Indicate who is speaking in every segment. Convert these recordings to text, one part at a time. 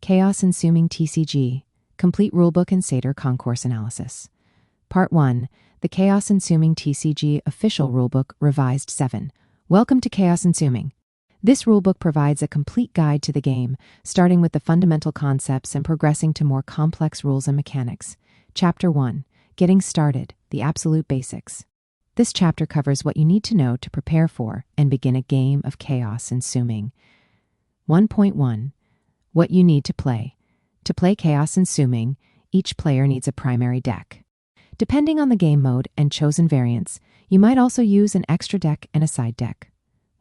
Speaker 1: Chaos Ensuming TCG, Complete Rulebook and Satyr Concourse Analysis. Part 1, the Chaos Ensuming TCG Official Rulebook Revised 7. Welcome to Chaos Ensuming. This rulebook provides a complete guide to the game, starting with the fundamental concepts and progressing to more complex rules and mechanics. Chapter 1, Getting Started, the Absolute Basics. This chapter covers what you need to know to prepare for and begin a game of Chaos Ensuming. 1.1. What you need to play. To play Chaos Ensuming, each player needs a primary deck. Depending on the game mode and chosen variants, you might also use an extra deck and a side deck.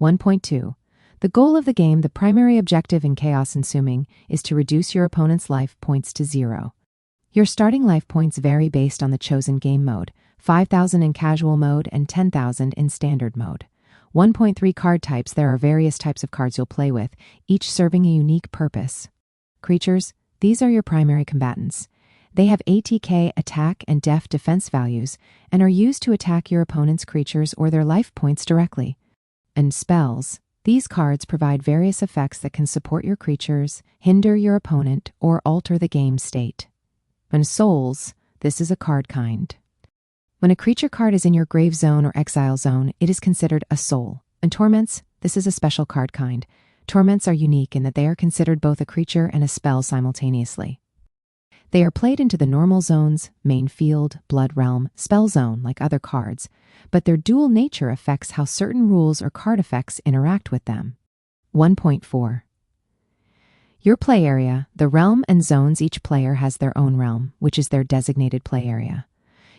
Speaker 1: 1.2. The goal of the game, the primary objective in Chaos Ensuming, is to reduce your opponent's life points to 0. Your starting life points vary based on the chosen game mode, 5,000 in casual mode and 10,000 in standard mode. 1.3 card types. There are various types of cards you'll play with, each serving a unique purpose. Creatures. These are your primary combatants. They have ATK, attack, and def defense values, and are used to attack your opponent's creatures or their life points directly. And spells. These cards provide various effects that can support your creatures, hinder your opponent, or alter the game state. And souls. This is a card kind. When a creature card is in your grave zone or exile zone, it is considered a soul. And torments. This is a special card kind. Torments are unique in that they are considered both a creature and a spell simultaneously. They are played into the normal zones, main field, blood realm, spell zone like other cards, but their dual nature affects how certain rules or card effects interact with them. 1.4. Your play area, the realm and zones. Each player has their own realm, which is their designated play area.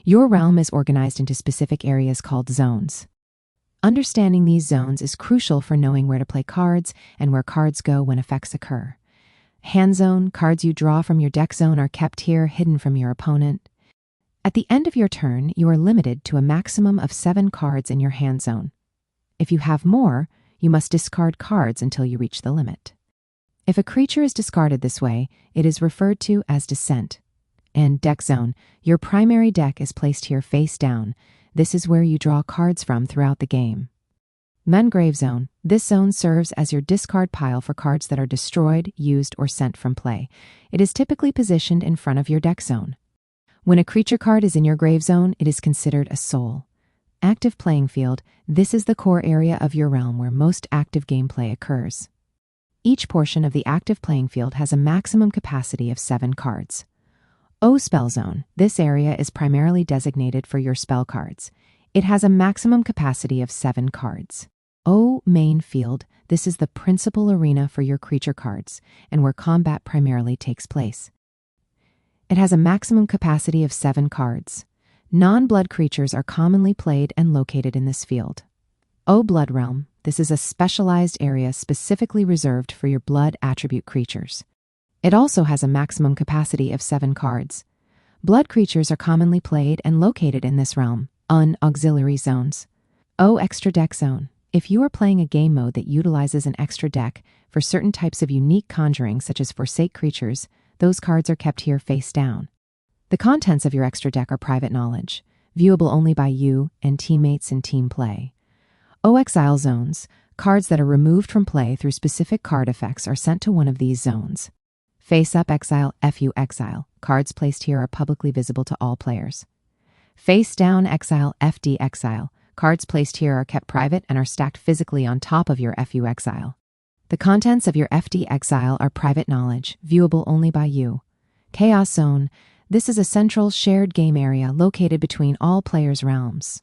Speaker 1: Your realm is organized into specific areas called zones. Understanding these zones is crucial for knowing where to play cards and where cards go when effects occur. Hand zone, cards you draw from your deck zone are kept here, hidden from your opponent. At the end of your turn, you are limited to a maximum of 7 cards in your hand zone. If you have more, you must discard cards until you reach the limit. If a creature is discarded this way, it is referred to as descent. And deck zone, your primary deck is placed here face down. This is where you draw cards from throughout the game. Grave zone. This zone serves as your discard pile for cards that are destroyed, used, or sent from play. It is typically positioned in front of your deck zone. When a creature card is in your grave zone, it is considered a soul. Active playing field. This is the core area of your realm where most active gameplay occurs. Each portion of the active playing field has a maximum capacity of 7 cards. O spell zone. This area is primarily designated for your spell cards. It has a maximum capacity of 7 cards. O main field. This is the principal arena for your creature cards and where combat primarily takes place. It has a maximum capacity of 7 cards. Non-blood creatures are commonly played and located in this field. O blood realm. This is a specialized area specifically reserved for your blood attribute creatures. It also has a maximum capacity of 7 cards. Blood creatures are commonly played and located in this realm, auxiliary zones. O extra deck zone. If you are playing a game mode that utilizes an extra deck for certain types of unique conjuring such as forsake creatures, those cards are kept here face down. The contents of your extra deck are private knowledge, viewable only by you and teammates in team play. O exile zones. Cards that are removed from play through specific card effects are sent to one of these zones. Face up exile, FU exile. Cards placed here are publicly visible to all players. Face down exile, FD exile. Cards placed here are kept private and are stacked physically on top of your FU exile. The contents of your FD exile are private knowledge, viewable only by you. Chaos zone. This is a central shared game area located between all players' realms.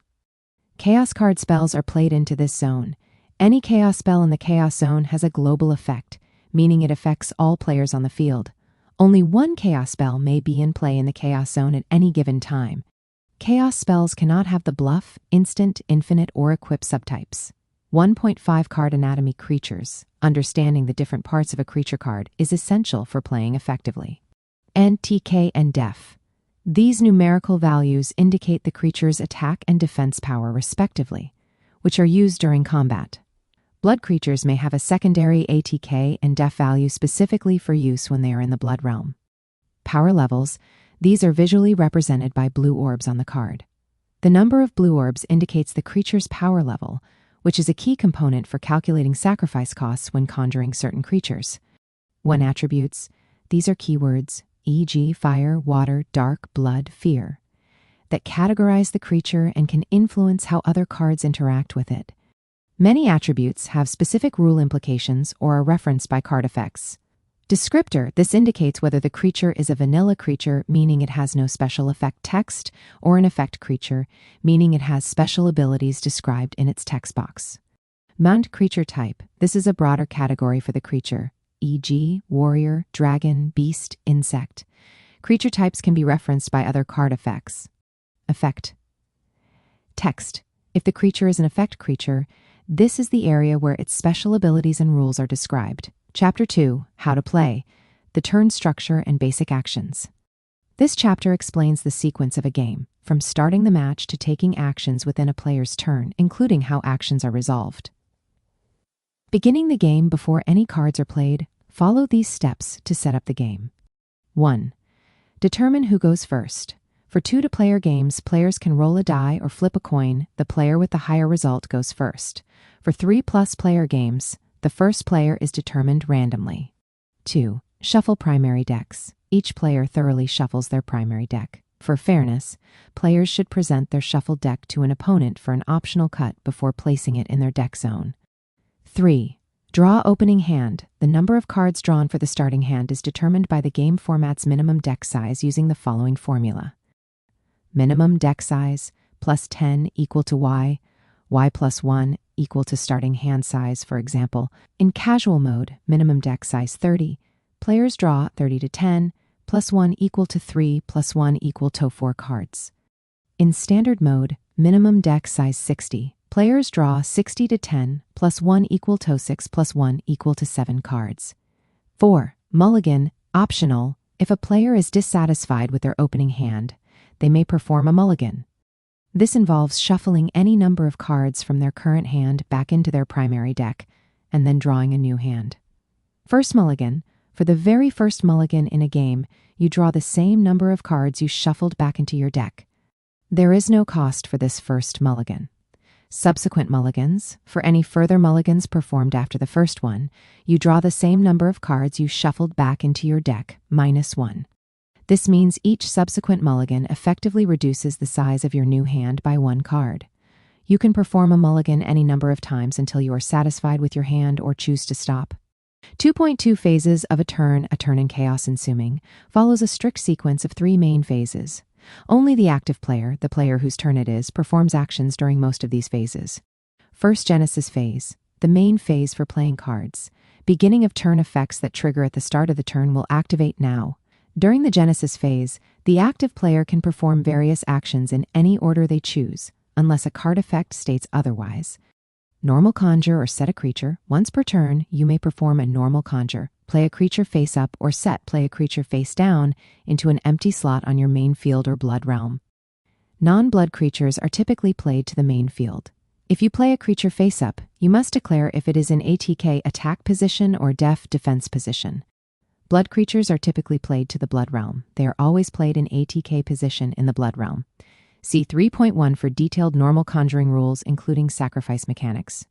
Speaker 1: Chaos card spells are played into this zone. Any chaos spell in the chaos zone has a global effect, meaning it affects all players on the field. Only one chaos spell may be in play in the chaos zone at any given time. Chaos spells cannot have the bluff, instant, infinite, or equip subtypes. 1.5 card anatomy. Creatures. Understanding the different parts of a creature card is essential for playing effectively. NTK and def. These numerical values indicate the creature's attack and defense power respectively, which are used during combat. Blood creatures may have a secondary ATK and def value specifically for use when they are in the blood realm. Power levels. These are visually represented by blue orbs on the card. The number of blue orbs indicates the creature's power level, which is a key component for calculating sacrifice costs when conjuring certain creatures. 1 attributes. These are keywords, e.g., fire, water, dark, blood, fear, that categorize the creature and can influence how other cards interact with it. Many attributes have specific rule implications or are referenced by card effects. Descriptor: this indicates whether the creature is a vanilla creature, meaning it has no special effect text, or an effect creature, meaning it has special abilities described in its text box. Mount: creature type: this is a broader category for the creature, e.g., warrior, dragon, beast, insect. Creature types can be referenced by other card effects. Effect. Text: if the creature is an effect creature, this is the area where its special abilities and rules are described. Chapter 2, How to Play, the turn structure and basic actions. This chapter explains the sequence of a game, from starting the match to taking actions within a player's turn, including how actions are resolved. Beginning the game before any cards are played, follow these steps to set up the game. 1. Determine who goes first. For 2-player games, players can roll a die or flip a coin. The player with the higher result goes first. For 3+ player games, the first player is determined randomly. 2. Shuffle primary decks. Each player thoroughly shuffles their primary deck. For fairness, players should present their shuffled deck to an opponent for an optional cut before placing it in their deck zone. 3. Draw opening hand. The number of cards drawn for the starting hand is determined by the game format's minimum deck size using the following formula. Minimum deck size plus 10 equal to y plus 1 equal to starting hand size. For example, in casual mode, minimum deck size 30, players draw 30 to 10, plus 1 equal to 3, plus 1 equal to 4 cards. In standard mode, minimum deck size 60, players draw 60 to 10, plus 1 equal to 6, plus 1 equal to 7 cards. 4. Mulligan, optional. If a player is dissatisfied with their opening hand, they may perform a mulligan. This involves shuffling any number of cards from their current hand back into their primary deck, and then drawing a new hand. First mulligan. For the very first mulligan in a game, you draw the same number of cards you shuffled back into your deck. There is no cost for this first mulligan. Subsequent mulligans. For any further mulligans performed after the first one, you draw the same number of cards you shuffled back into your deck, -1. This means each subsequent mulligan effectively reduces the size of your new hand by 1 card. You can perform a mulligan any number of times until you are satisfied with your hand or choose to stop. 2.2 Phases of a turn in Chaos Ensuming, follows a strict sequence of 3 main phases. Only the active player, the player whose turn it is, performs actions during most of these phases. First Genesis phase, the main phase for playing cards. Beginning of turn effects that trigger at the start of the turn will activate now. During the Genesis phase, the active player can perform various actions in any order they choose, unless a card effect states otherwise. Normal conjure or set a creature. Once per turn, you may perform a normal conjure, play a creature face up, or play a creature face down into an empty slot on your main field or blood realm. Non-blood creatures are typically played to the main field. If you play a creature face up, you must declare if it is in ATK attack position or defense position. Blood creatures are typically played to the blood realm. They are always played in ATK position in the blood realm. See 3.1 for detailed normal conjuring rules, including sacrifice mechanics.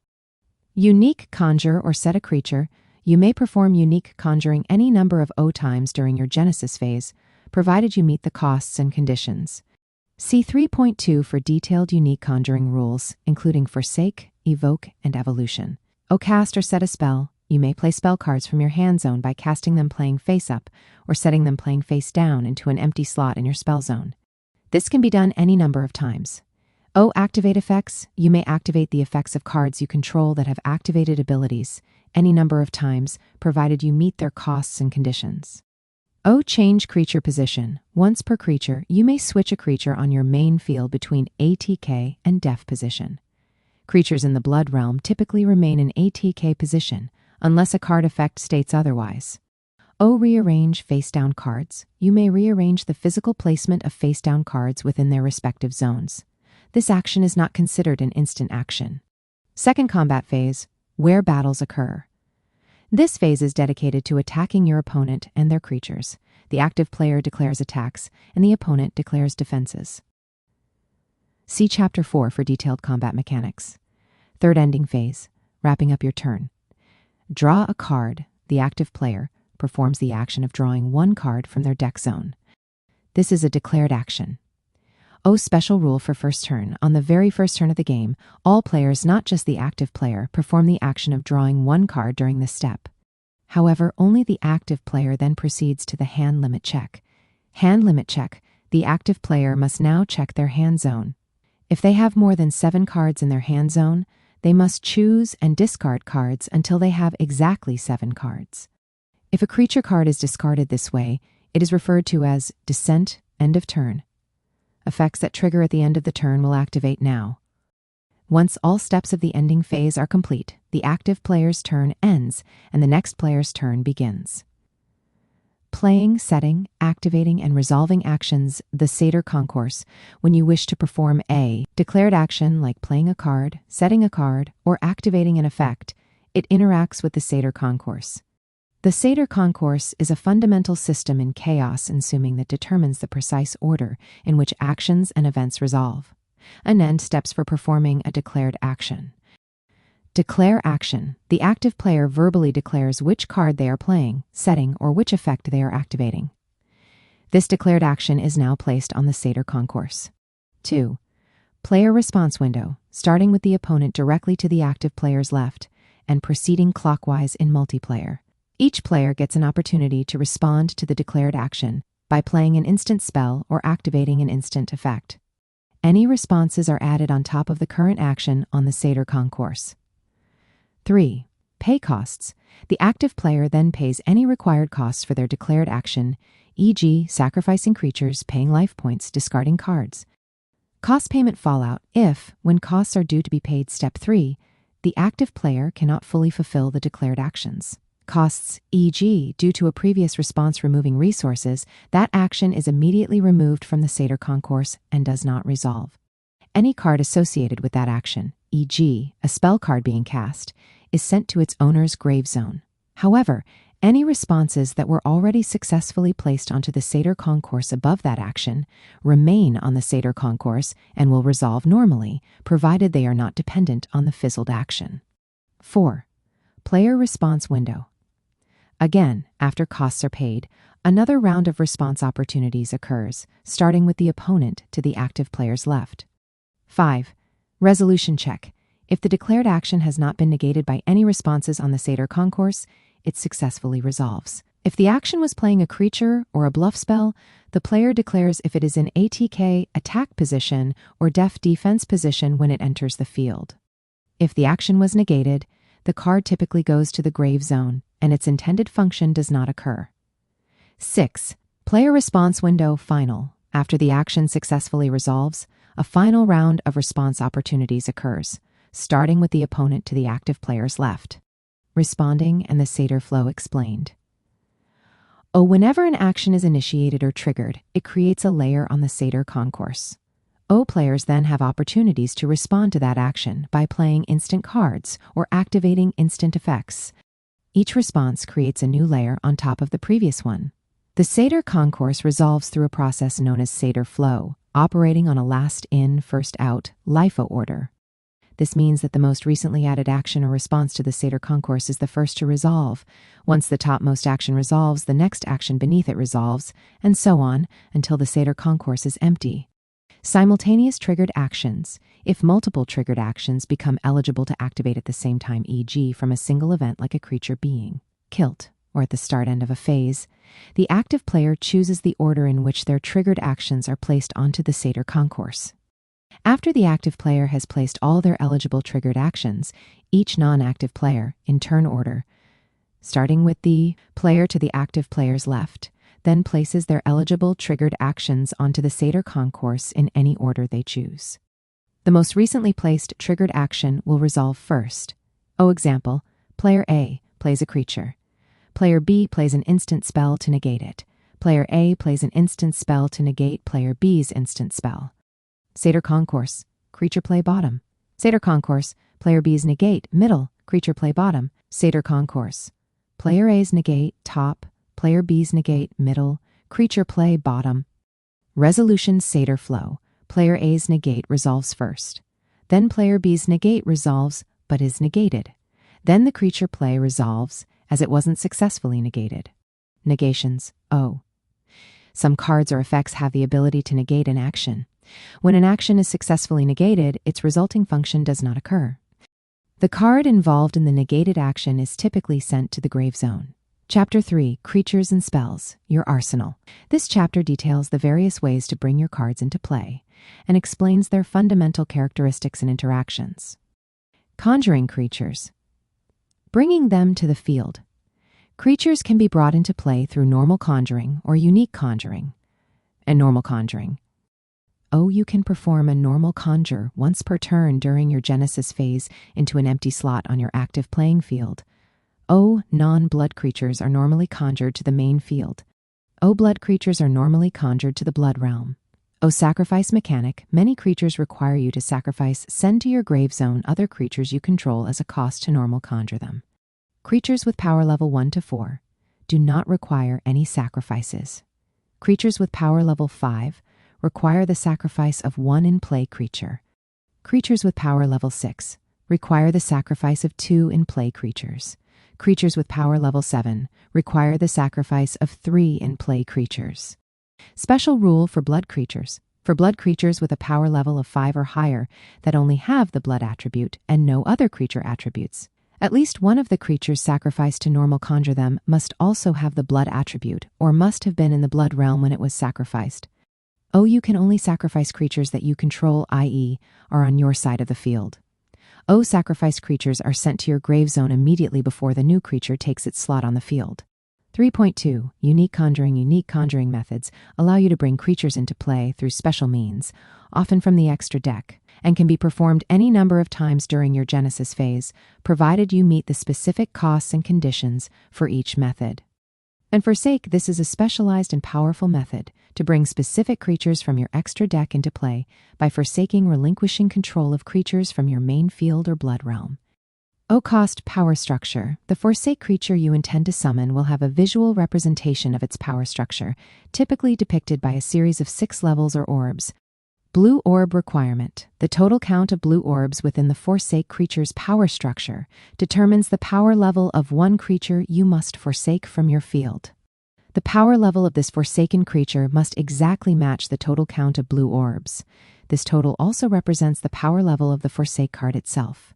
Speaker 1: Unique conjure or set a creature. You may perform unique conjuring any number of times during your Genesis phase, provided you meet the costs and conditions. See 3.2 for detailed unique conjuring rules, including forsake, evoke, and evolution. Cast or set a spell. You may play spell cards from your hand zone by casting them playing face up or setting them playing face down into an empty slot in your spell zone. This can be done any number of times. Activate effects. You may activate the effects of cards you control that have activated abilities any number of times, provided you meet their costs and conditions. Change creature position. Once per creature, you may switch a creature on your main field between ATK and def position. Creatures in the blood realm typically remain in ATK position, unless a card effect states otherwise. Rearrange face-down cards. You may rearrange the physical placement of face-down cards within their respective zones. This action is not considered an instant action. Second combat phase, where battles occur. This phase is dedicated to attacking your opponent and their creatures. The active player declares attacks, and the opponent declares defenses. See Chapter 4 for detailed combat mechanics. Third ending phase, wrapping up your turn. Draw a card, the active player, performs the action of drawing one card from their deck zone. This is a declared action. Special rule for first turn. On the very first turn of the game, all players, not just the active player, perform the action of drawing one card during this step. However, only the active player then proceeds to the hand limit check. Hand limit check. The active player must now check their hand zone. If they have more than 7 cards in their hand zone, they must choose and discard cards until they have exactly 7 cards. If a creature card is discarded this way, it is referred to as descent, end of turn. Effects that trigger at the end of the turn will activate now. Once all steps of the ending phase are complete, the active player's turn ends and the next player's turn begins. Playing, setting, activating, and resolving actions, the Satyr Concourse, when you wish to perform a declared action like playing a card, setting a card, or activating an effect, it interacts with the Satyr Concourse. The Satyr Concourse is a fundamental system in chaos ensuming that determines the precise order in which actions and events resolve. An end steps for performing a declared action. Declare action. The active player verbally declares which card they are playing, setting, or which effect they are activating. This declared action is now placed on the Satyr Concourse. 2. Player response window, starting with the opponent directly to the active player's left and proceeding clockwise in multiplayer. Each player gets an opportunity to respond to the declared action by playing an instant spell or activating an instant effect. Any responses are added on top of the current action on the Satyr Concourse. 3. Pay costs. The active player then pays any required costs for their declared action, e.g., sacrificing creatures, paying life points, discarding cards. Cost payment fallout if, when costs are due to be paid step 3, the active player cannot fully fulfill the declared actions. Costs, e.g., due to a previous response removing resources, that action is immediately removed from the Satyr Concourse and does not resolve. Any card associated with that action, e.g., a spell card being cast, is sent to its owner's grave zone. However, any responses that were already successfully placed onto the Satyr Concourse above that action remain on the Satyr Concourse and will resolve normally, provided they are not dependent on the fizzled action. 4. Player response window. Again, after costs are paid, another round of response opportunities occurs, starting with the opponent to the active player's left. 5. Resolution check. If the declared action has not been negated by any responses on the Satyr Concourse, it successfully resolves. If the action was playing a creature or a bluff spell, the player declares if it is in ATK attack position or def defense position when it enters the field. If the action was negated, the card typically goes to the grave zone, and its intended function does not occur. 6. Player response window final. After the action successfully resolves, a final round of response opportunities occurs, starting with the opponent to the active player's left. Responding and the Satyr flow explained. Whenever an action is initiated or triggered, it creates a layer on the Satyr Concourse. Players then have opportunities to respond to that action by playing instant cards or activating instant effects. Each response creates a new layer on top of the previous one. The Satyr Concourse resolves through a process known as Satyr flow, operating on a last-in, first-out LIFO order. This means that the most recently added action or response to the Satyr Concourse is the first to resolve. Once the topmost action resolves, the next action beneath it resolves, and so on until the Satyr Concourse is empty. Simultaneous triggered actions. If multiple triggered actions become eligible to activate at the same time, e.g. from a single event like a creature being killed, or at the start end of a phase, the active player chooses the order in which their triggered actions are placed onto the Satyr Concourse. After the active player has placed all their eligible triggered actions, each non-active player, in turn order, starting with the player to the active player's left, then places their eligible triggered actions onto the Satyr Concourse in any order they choose. The most recently placed triggered action will resolve first. Example, player A plays a creature. Player B plays an instant spell to negate it. Player A plays an instant spell to negate player B's instant spell. Satyr Concourse, creature play bottom. Satyr Concourse, player B's negate, middle, creature play bottom. Satyr Concourse, player A's negate, top, player B's negate, middle, creature play bottom. Resolution Satyr flow, player A's negate resolves first. Then player B's negate resolves but is negated. Then the creature play resolves as it wasn't successfully negated. Negations. O. Some cards or effects have the ability to negate an action. When an action is successfully negated, its resulting function does not occur. The card involved in the negated action is typically sent to the grave zone. Chapter 3, Creatures and Spells, Your Arsenal. This chapter details the various ways to bring your cards into play and explains their fundamental characteristics and interactions. Conjuring creatures. Bringing them to the field. Creatures can be brought into play through normal conjuring or unique conjuring. And normal conjuring. You can perform a normal conjure once per turn during your Genesis phase into an empty slot on your active playing field. Non-blood creatures are normally conjured to the main field. Blood creatures are normally conjured to the blood realm. Sacrifice mechanic. Many creatures require you to sacrifice, send to your grave zone other creatures you control as a cost to normal conjure them. Creatures with power level 1 to 4 do not require any sacrifices. Creatures with power level 5 require the sacrifice of one in-play creature. Creatures with power level 6 require the sacrifice of 2 in-play creatures. Creatures with power level 7 require the sacrifice of 3 in-play creatures. Special rule for blood creatures. For blood creatures with a power level of 5 or higher that only have the blood attribute and no other creature attributes, at least one of the creatures sacrificed to normal conjure them must also have the blood attribute or must have been in the blood realm when it was sacrificed. You can only sacrifice creatures that you control, i.e., are on your side of the field. Sacrificed creatures are sent to your grave zone immediately before the new creature takes its slot on the field. 3.2 Unique conjuring. Unique conjuring methods allow you to bring creatures into play through special means, often from the extra deck, and can be performed any number of times during your Genesis phase, provided you meet the specific costs and conditions for each method. And forsake. This is a specialized and powerful method to bring specific creatures from your extra deck into play by forsaking, relinquishing control of creatures from your main field or blood realm. Cost. Power structure. The forsake creature you intend to summon will have a visual representation of its power structure, typically depicted by a series of 6 levels or orbs. Blue orb requirement. The total count of blue orbs within the forsake creature's power structure determines the power level of one creature you must forsake from your field. The power level of this forsaken creature must exactly match the total count of blue orbs. This total also represents the power level of the forsake card itself.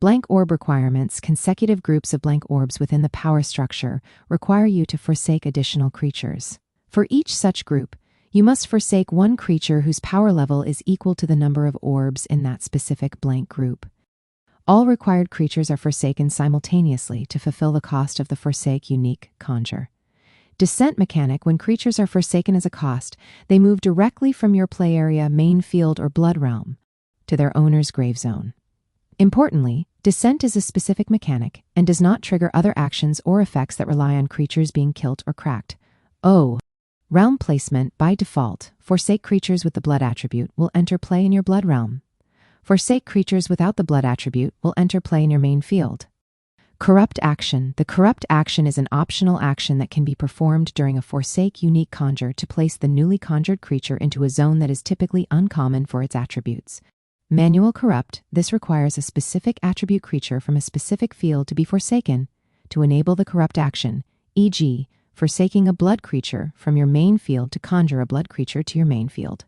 Speaker 1: Blank orb requirements. Consecutive groups of blank orbs within the power structure require you to forsake additional creatures. For each such group, you must forsake one creature whose power level is equal to the number of orbs in that specific blank group. All required creatures are forsaken simultaneously to fulfill the cost of the forsake unique conjure. Descent mechanic. When creatures are forsaken as a cost, they move directly from your play area, main field, or blood realm to their owner's grave zone. Importantly, descent is a specific mechanic and does not trigger other actions or effects that rely on creatures being killed or cracked. Realm placement. By default, forsake creatures with the blood attribute will enter play in your blood realm. Forsake creatures without the blood attribute will enter play in your main field. Corrupt action. The corrupt action is an optional action that can be performed during a forsake unique conjure to place the newly conjured creature into a zone that is typically uncommon for its attributes. Manual corrupt. This requires a specific attribute creature from a specific field to be forsaken to enable the corrupt action, e.g., forsaking a blood creature from your main field to conjure a blood creature to your main field.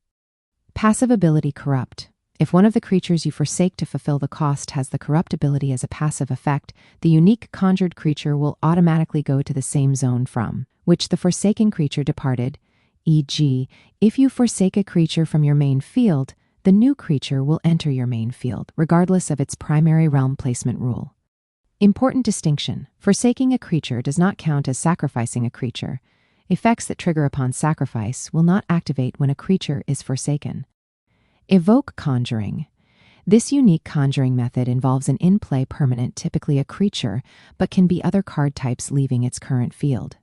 Speaker 1: Passive ability corrupt. If one of the creatures you forsake to fulfill the cost has the corrupt ability as a passive effect, the unique conjured creature will automatically go to the same zone from which the forsaken creature departed, e.g., if you forsake a creature from your main field, the new creature will enter your main field, regardless of its primary realm placement rule. Important distinction. Forsaking a creature does not count as sacrificing a creature. Effects that trigger upon sacrifice will not activate when a creature is forsaken. Evoke conjuring. This unique conjuring method involves an in-play permanent, typically a creature, but can be other card types leaving its current field.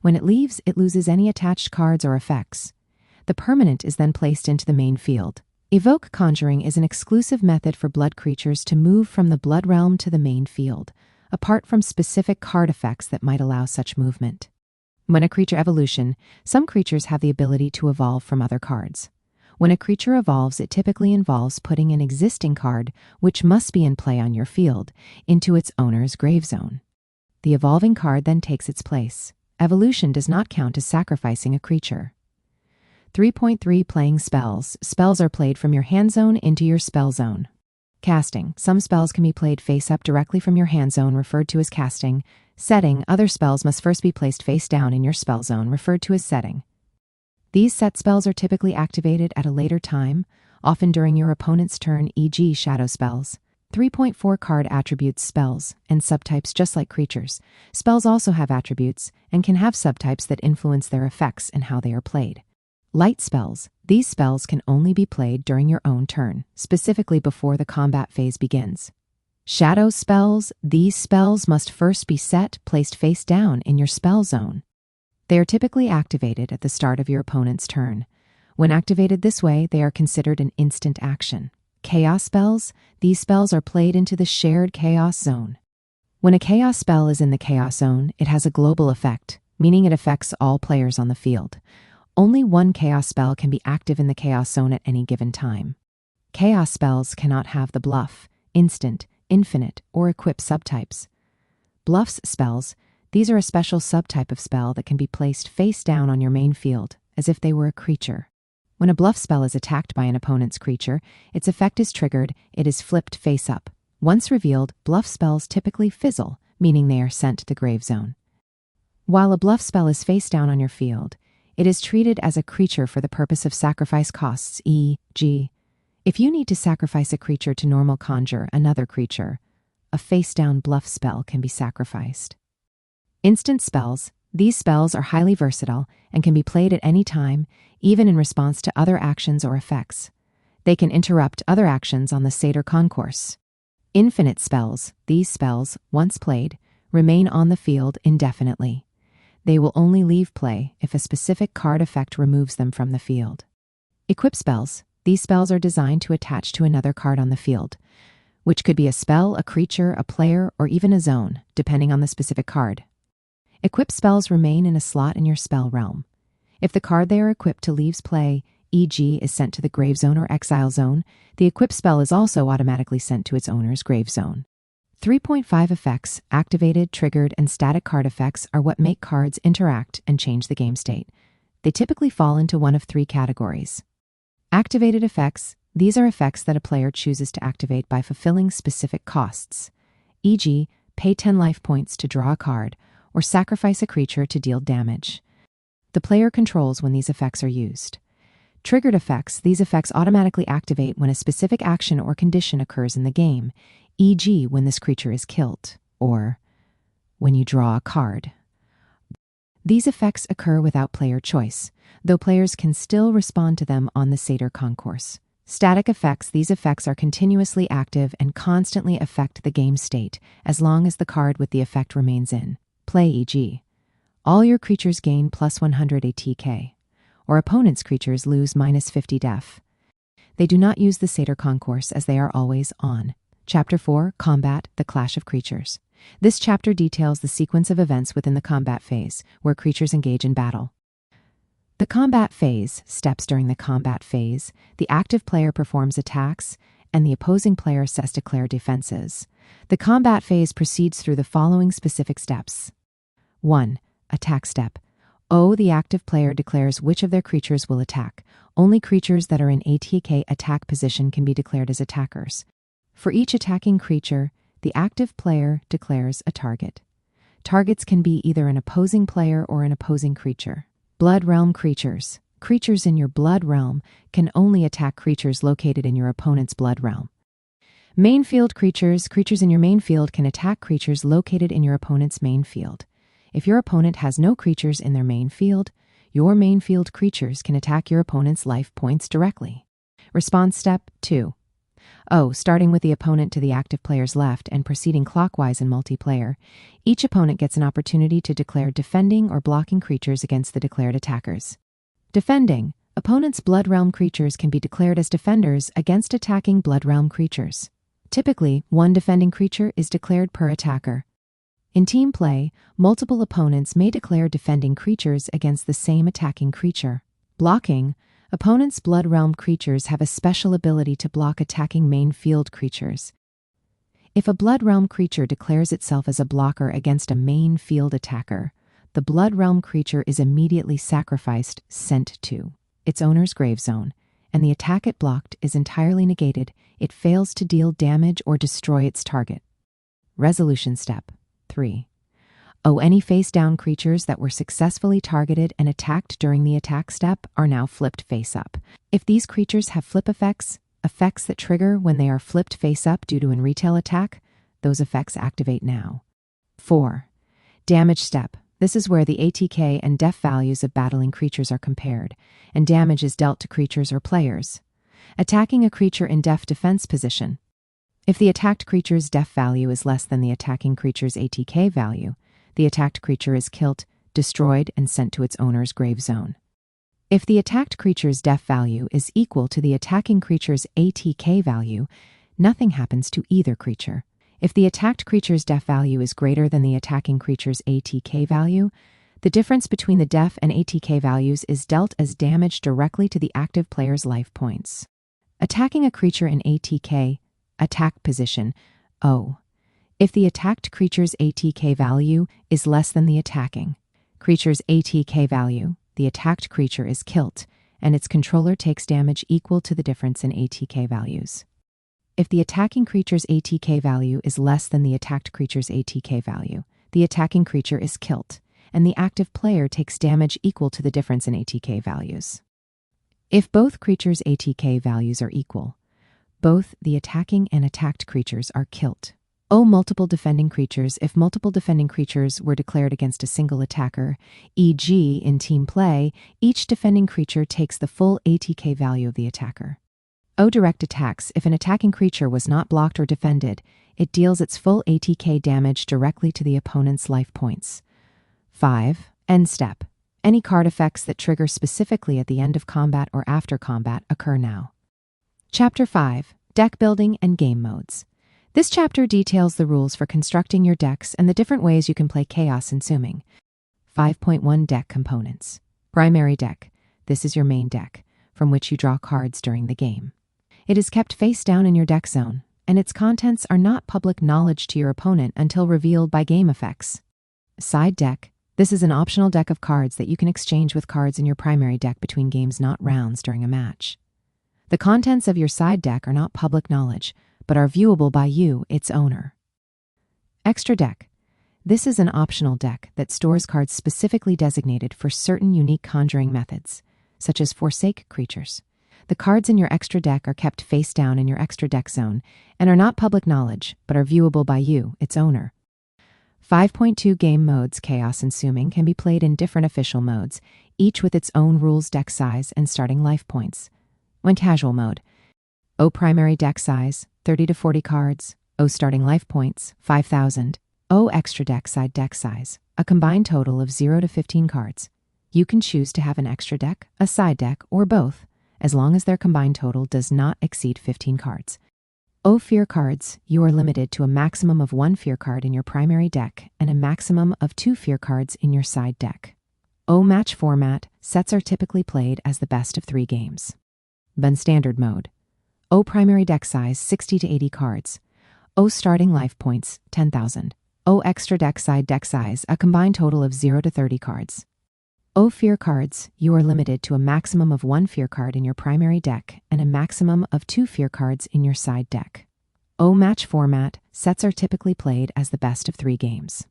Speaker 1: When it leaves, it loses any attached cards or effects. The permanent is then placed into the main field. Evoke conjuring is an exclusive method for blood creatures to move from the blood realm to the main field, apart from specific card effects that might allow such movement. When a creature evolution, some creatures have the ability to evolve from other cards. When a creature evolves, it typically involves putting an existing card, which must be in play on your field, into its owner's grave zone. The evolving card then takes its place. Evolution does not count as sacrificing a creature. 3.3 Playing spells. Spells are played from your hand zone into your spell zone. Casting. Some spells can be played face up directly from your hand zone, referred to as casting. Setting. Other spells must first be placed face down in your spell zone, referred to as setting. These set spells are typically activated at a later time, often during your opponent's turn, e.g. shadow spells. 3.4 Card attributes. Spells and subtypes. Just like creatures, spells also have attributes and can have subtypes that influence their effects and how they are played. Light spells. These spells can only be played during your own turn, specifically before the combat phase begins. Shadow spells. These spells must first be set, placed face down in your spell zone. They are typically activated at the start of your opponent's turn. When activated this way, they are considered an instant action. Chaos spells. These spells are played into the shared chaos zone. When a chaos spell is in the chaos zone, it has a global effect, meaning it affects all players on the field. Only one chaos spell can be active in the chaos zone at any given time. Chaos spells cannot have the bluff, instant, infinite, or equip subtypes. Bluffs spells. These are a special subtype of spell that can be placed face down on your main field, as if they were a creature. When a bluff spell is attacked by an opponent's creature, its effect is triggered, it is flipped face up. Once revealed, bluff spells typically fizzle, meaning they are sent to the grave zone. While a bluff spell is face down on your field, it is treated as a creature for the purpose of sacrifice costs, e.g. if you need to sacrifice a creature to normal conjure another creature, a face-down bluff spell can be sacrificed. Instant spells. These spells are highly versatile and can be played at any time, even in response to other actions or effects. They can interrupt other actions on the Satyr concourse. Infinite spells. These spells, once played, remain on the field indefinitely. They will only leave play if a specific card effect removes them from the field. Equip spells. These spells are designed to attach to another card on the field, which could be a spell, a creature, a player, or even a zone, depending on the specific card. Equip spells remain in a slot in your spell realm. If the card they are equipped to leaves play, e.g. is sent to the grave zone or exile zone, the equipped spell is also automatically sent to its owner's grave zone. 3.5 Effects. Activated, triggered, and static card effects are what make cards interact and change the game state. They typically fall into one of three categories. Activated effects. These are effects that a player chooses to activate by fulfilling specific costs, e.g. pay 10 life points to draw a card or sacrifice a creature to deal damage. The player controls when these effects are used. Triggered effects. These effects automatically activate when a specific action or condition occurs in the game, e.g. when this creature is killed, or when you draw a card. These effects occur without player choice, though players can still respond to them on the Satyr concourse. Static effects. These effects are continuously active and constantly affect the game state, as long as the card with the effect remains in play, e.g. all your creatures gain plus 100 ATK, or opponent's creatures lose minus 50 def. They do not use the Satyr concourse as they are always on. Chapter 4, Combat, the Clash of Creatures. This chapter details the sequence of events within the combat phase, where creatures engage in battle. The combat phase. Steps during the combat phase. The active player performs attacks, and the opposing player says declare defenses. The combat phase proceeds through the following specific steps. 1. Attack step. The active player declares which of their creatures will attack. Only creatures that are in ATK attack position can be declared as attackers. For each attacking creature, the active player declares a target. Targets can be either an opposing player or an opposing creature. Blood Realm creatures. Creatures in your Blood Realm can only attack creatures located in your opponent's Blood Realm. Main field creatures. Creatures in your main field can attack creatures located in your opponent's main field. If your opponent has no creatures in their main field, your main field creatures can attack your opponent's life points directly. Response step 2. Starting with the opponent to the active player's left and proceeding clockwise in multiplayer, each opponent gets an opportunity to declare defending or blocking creatures against the declared attackers. Defending. Opponent's Blood Realm creatures can be declared as defenders against attacking Blood Realm creatures. Typically, one defending creature is declared per attacker. In team play, multiple opponents may declare defending creatures against the same attacking creature. Blocking. Opponents' Blood Realm creatures have a special ability to block attacking main field creatures. If a Blood Realm creature declares itself as a blocker against a main field attacker, the Blood Realm creature is immediately sacrificed, sent to its owner's grave zone, and the attack it blocked is entirely negated. It fails to deal damage or destroy its target. Resolution Step 3. Any face-down creatures that were successfully targeted and attacked during the attack step are now flipped face-up. If these creatures have flip effects that trigger when they are flipped face-up due to a retail attack, those effects activate now. 4. Damage Step. This is where the ATK and def values of battling creatures are compared, and damage is dealt to creatures or players. Attacking a creature in def defense position. If the attacked creature's def value is less than the attacking creature's ATK value, the attacked creature is killed, destroyed, and sent to its owner's grave zone. If the attacked creature's def value is equal to the attacking creature's ATK value, nothing happens to either creature. If the attacked creature's def value is greater than the attacking creature's ATK value, the difference between the def and ATK values is dealt as damage directly to the active player's life points. Attacking a creature in ATK, attack position, O. If the attacked creature's ATK value is less than the attacking creature's ATK value, the attacked creature is killed, and its controller takes damage equal to the difference in ATK values. If the attacking creature's ATK value is less than the attacked creature's ATK value, the attacking creature is killed, and the active player takes damage equal to the difference in ATK values. If both creatures' ATK values are equal, both the attacking and attacked creatures are killed. Multiple defending creatures. If multiple defending creatures were declared against a single attacker, e.g. in team play, each defending creature takes the full ATK value of the attacker. Direct attacks. If an attacking creature was not blocked or defended, it deals its full ATK damage directly to the opponent's life points. 5. End Step. Any card effects that trigger specifically at the end of combat or after combat occur now. Chapter 5. Deck Building and Game Modes. This chapter details the rules for constructing your decks and the different ways you can play Chaos Consuming. 5.1 Deck Components. Primary Deck. This is your main deck, from which you draw cards during the game. It is kept face down in your deck zone, and its contents are not public knowledge to your opponent until revealed by game effects. Side Deck. This is an optional deck of cards that you can exchange with cards in your primary deck between games, not rounds during a match. The contents of your side deck are not public knowledge, but are viewable by you, its owner. Extra Deck. This is an optional deck that stores cards specifically designated for certain unique conjuring methods, such as Forsake creatures. The cards in your extra deck are kept face down in your extra deck zone and are not public knowledge, but are viewable by you, its owner. 5.2 Game Modes. Chaos Consuming can be played in different official modes, each with its own rules, deck size, and starting life points. When Casual Mode. Primary deck size, 30 to 40 cards. Starting life points, 5,000. Extra deck side deck size, a combined total of 0 to 15 cards. You can choose to have an extra deck, a side deck, or both, as long as their combined total does not exceed 15 cards. Fear cards. You are limited to a maximum of 1 fear card in your primary deck and a maximum of 2 fear cards in your side deck. Match format. Sets are typically played as the best of 3 games. Standard Mode. Primary deck size, 60 to 80 cards. Starting life points, 10,000. Extra deck side deck size, a combined total of 0 to 30 cards. Fear cards. You are limited to a maximum of 1 fear card in your primary deck and a maximum of 2 fear cards in your side deck. Match format. Sets are typically played as the best of 3 games.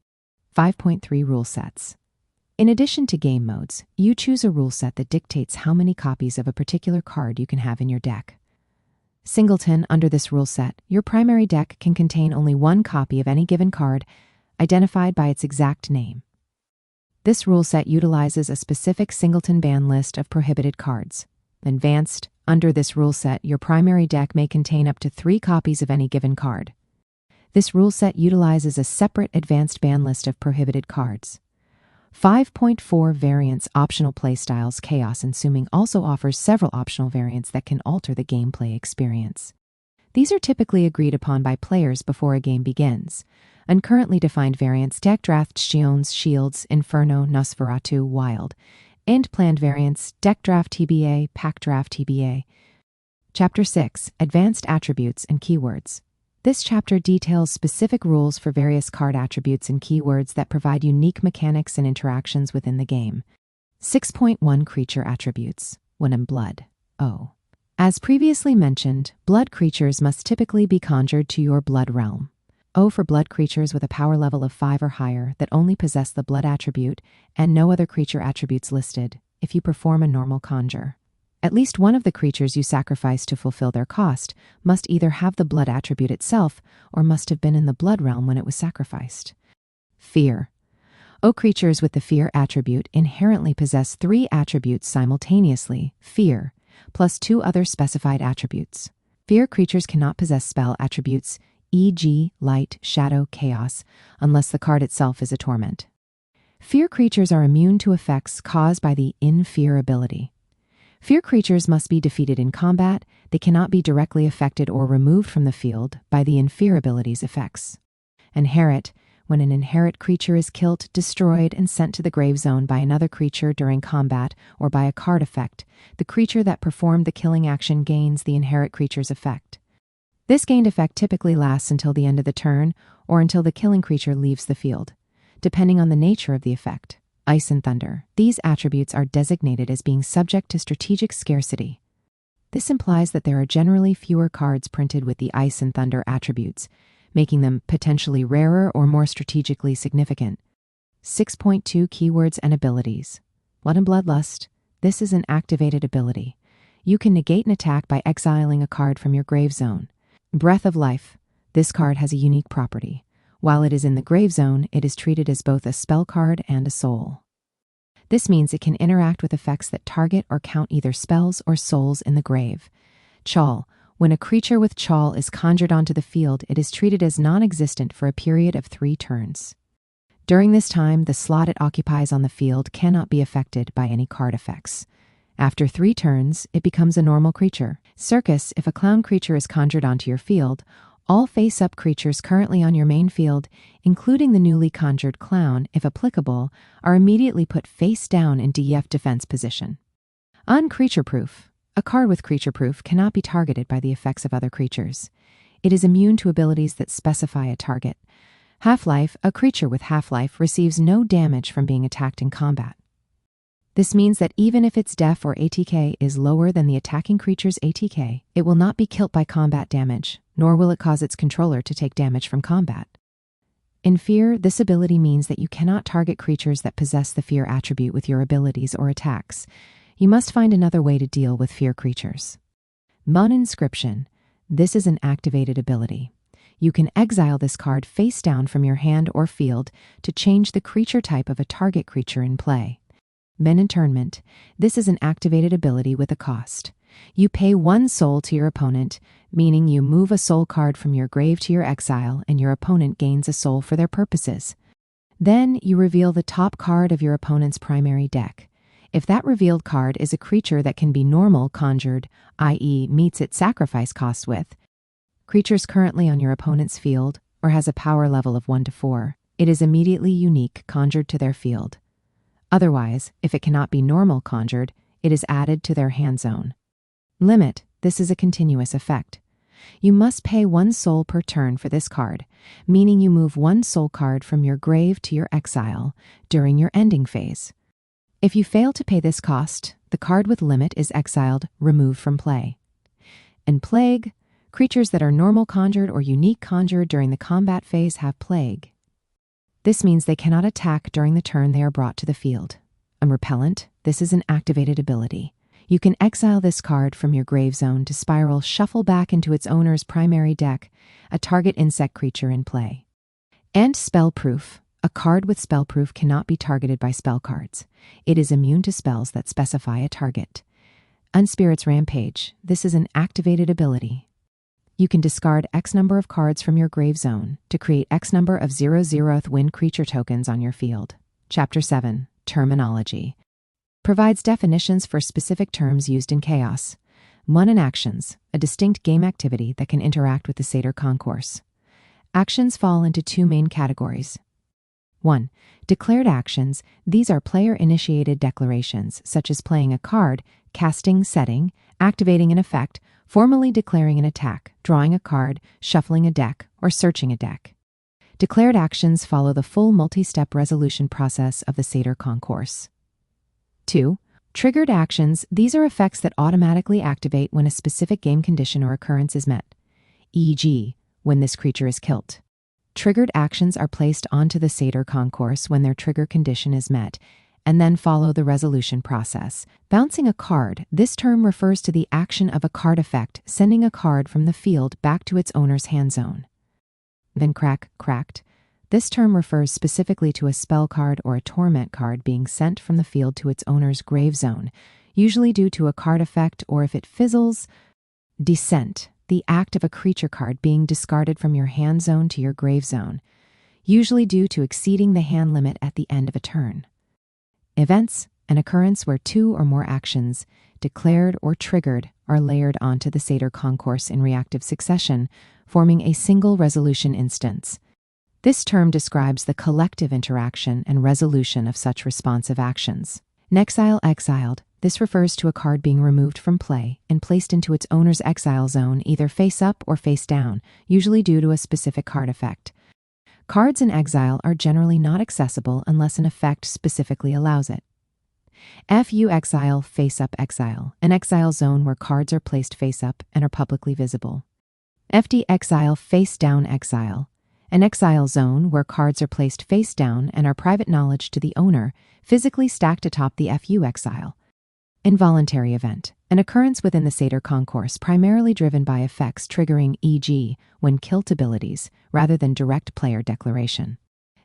Speaker 1: 5.3 Rule Sets. In addition to game modes, you choose a rule set that dictates how many copies of a particular card you can have in your deck. Singleton. Under this rule set, your primary deck can contain only 1 copy of any given card, identified by its exact name. This rule set utilizes a specific singleton ban list of prohibited cards. Advanced. Under this rule set, your primary deck may contain up to 3 copies of any given card. This rule set utilizes a separate advanced ban list of prohibited cards. 5.4 Variants. Optional playstyles. Chaos Consuming also offers several optional variants that can alter the gameplay experience. These are typically agreed upon by players before a game begins. Uncurrently defined variants: Deck Draft Shion's Shields, Inferno, Nosferatu, Wild, and planned variants: Deck Draft TBA, Pack Draft TBA. Chapter 6. Advanced Attributes and Keywords. This chapter details specific rules for various card attributes and keywords that provide unique mechanics and interactions within the game. 6.1 Creature Attributes. When in Blood. O. As previously mentioned, blood creatures must typically be conjured to your blood realm. O for blood creatures with a power level of 5 or higher that only possess the blood attribute and no other creature attributes listed if you perform a normal conjure. At least one of the creatures you sacrifice to fulfill their cost must either have the blood attribute itself or must have been in the blood realm when it was sacrificed. Fear. O creatures with the fear attribute inherently possess 3 attributes simultaneously, fear, plus 2 other specified attributes. Fear creatures cannot possess spell attributes, e.g. light, shadow, chaos, unless the card itself is a torment. Fear creatures are immune to effects caused by the in-fear ability. Fear creatures must be defeated in combat. They cannot be directly affected or removed from the field by the in-fear ability's effects. Inherit. When an inherit creature is killed, destroyed, and sent to the grave zone by another creature during combat or by a card effect, the creature that performed the killing action gains the inherit creature's effect. This gained effect typically lasts until the end of the turn or until the killing creature leaves the field, depending on the nature of the effect. Ice and Thunder. These attributes are designated as being subject to strategic scarcity. This implies that there are generally fewer cards printed with the Ice and Thunder attributes, making them potentially rarer or more strategically significant. 6.2 Keywords and Abilities. Blood and Bloodlust. This is an activated ability. You can negate an attack by exiling a card from your grave zone. Breath of Life. This card has a unique property. While it is in the grave zone, it is treated as both a spell card and a soul. This means it can interact with effects that target or count either spells or souls in the grave. Chal. When a creature with Chal is conjured onto the field, it is treated as non-existent for a period of 3 turns. During this time, the slot it occupies on the field cannot be affected by any card effects. After 3 turns, it becomes a normal creature. Circus. If a clown creature is conjured onto your field, all face-up creatures currently on your main field, including the newly conjured clown, if applicable, are immediately put face down in DF defense position. Uncreature-proof. A card with creature-proof cannot be targeted by the effects of other creatures. It is immune to abilities that specify a target. Half-life. A creature with half-life receives no damage from being attacked in combat. This means that even if its def or ATK is lower than the attacking creature's ATK, it will not be killed by combat damage, nor will it cause its controller to take damage from combat. In Fear, this ability means that you cannot target creatures that possess the fear attribute with your abilities or attacks. You must find another way to deal with fear creatures. Mun Inscription. This is an activated ability. You can exile this card face down from your hand or field to change the creature type of a target creature in play. Men Internment. This is an activated ability with a cost. You pay 1 soul to your opponent, meaning you move a soul card from your grave to your exile and your opponent gains a soul for their purposes. Then you reveal the top card of your opponent's primary deck. If that revealed card is a creature that can be normal conjured, i.e. meets its sacrifice cost with creatures currently on your opponent's field or has a power level of 1 to 4, it is immediately unique conjured to their field. Otherwise, if it cannot be normal conjured, it is added to their hand zone. Limit. This is a continuous effect. You must pay 1 soul per turn for this card, meaning you move 1 soul card from your grave to your exile during your ending phase. If you fail to pay this cost, the card with limit is exiled, removed from play. And Plague. Creatures that are normal conjured or unique conjured during the combat phase have Plague. This means they cannot attack during the turn they are brought to the field. Unrepellent. This is an activated ability. You can exile this card from your grave zone to spiral shuffle back into its owner's primary deck, a target insect creature in play. And Spellproof. A card with Spellproof cannot be targeted by spell cards. It is immune to spells that specify a target. Unspirit's Rampage. This is an activated ability. You can discard X number of cards from your grave zone to create X number of 0/0th win creature tokens on your field. Chapter 7. Terminology. Provides definitions for specific terms used in Chaos. Mun and Actions, a distinct game activity that can interact with the Satyr Concourse. Actions fall into 2 main categories. 1. Declared actions. These are player-initiated declarations, such as playing a card, casting, setting, activating an effect, formally declaring an attack, drawing a card, shuffling a deck, or searching a deck. Declared actions follow the full multi-step resolution process of the Seder concourse. 2. Triggered actions. These are effects that automatically activate when a specific game condition or occurrence is met, e.g., when this creature is killed. Triggered actions are placed onto the Seder concourse when their trigger condition is met, and then follow the resolution process. Bouncing a card. This term refers to the action of a card effect, sending a card from the field back to its owner's hand zone. Then cracked. This term refers specifically to a spell card or a torment card being sent from the field to its owner's grave zone, usually due to a card effect, or if it fizzles. Descent. The act of a creature card being discarded from your hand zone to your grave zone, usually due to exceeding the hand limit at the end of a turn. Events. An occurrence where two or more actions, declared or triggered, are layered onto the Seder concourse in reactive succession, forming a single resolution instance. This term describes the collective interaction and resolution of such responsive actions. Exiled. This refers to a card being removed from play and placed into its owner's exile zone, either face up or face down, usually due to a specific card effect. Cards in exile are generally not accessible unless an effect specifically allows it. FU exile, face up exile, an exile zone where cards are placed face up and are publicly visible. FD exile, face down exile, an exile zone where cards are placed face down and are private knowledge to the owner, physically stacked atop the FU exile. Involuntary event, an occurrence within the Seder concourse primarily driven by effects triggering, e.g., when kilt abilities, rather than direct player declaration.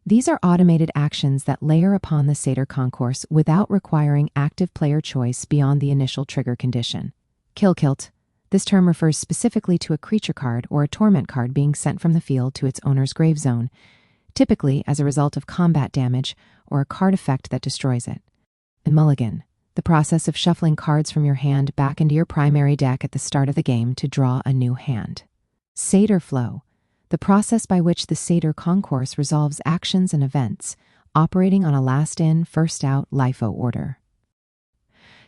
Speaker 1: These are automated actions that layer upon the Seder concourse without requiring active player choice beyond the initial trigger condition. Kilt. This term refers specifically to a creature card or a torment card being sent from the field to its owner's grave zone, typically as a result of combat damage or a card effect that destroys it. And mulligan. The process of shuffling cards from your hand back into your primary deck at the start of the game to draw a new hand. Seder flow. The process by which the Seder concourse resolves actions and events, operating on a last-in, first-out LIFO order.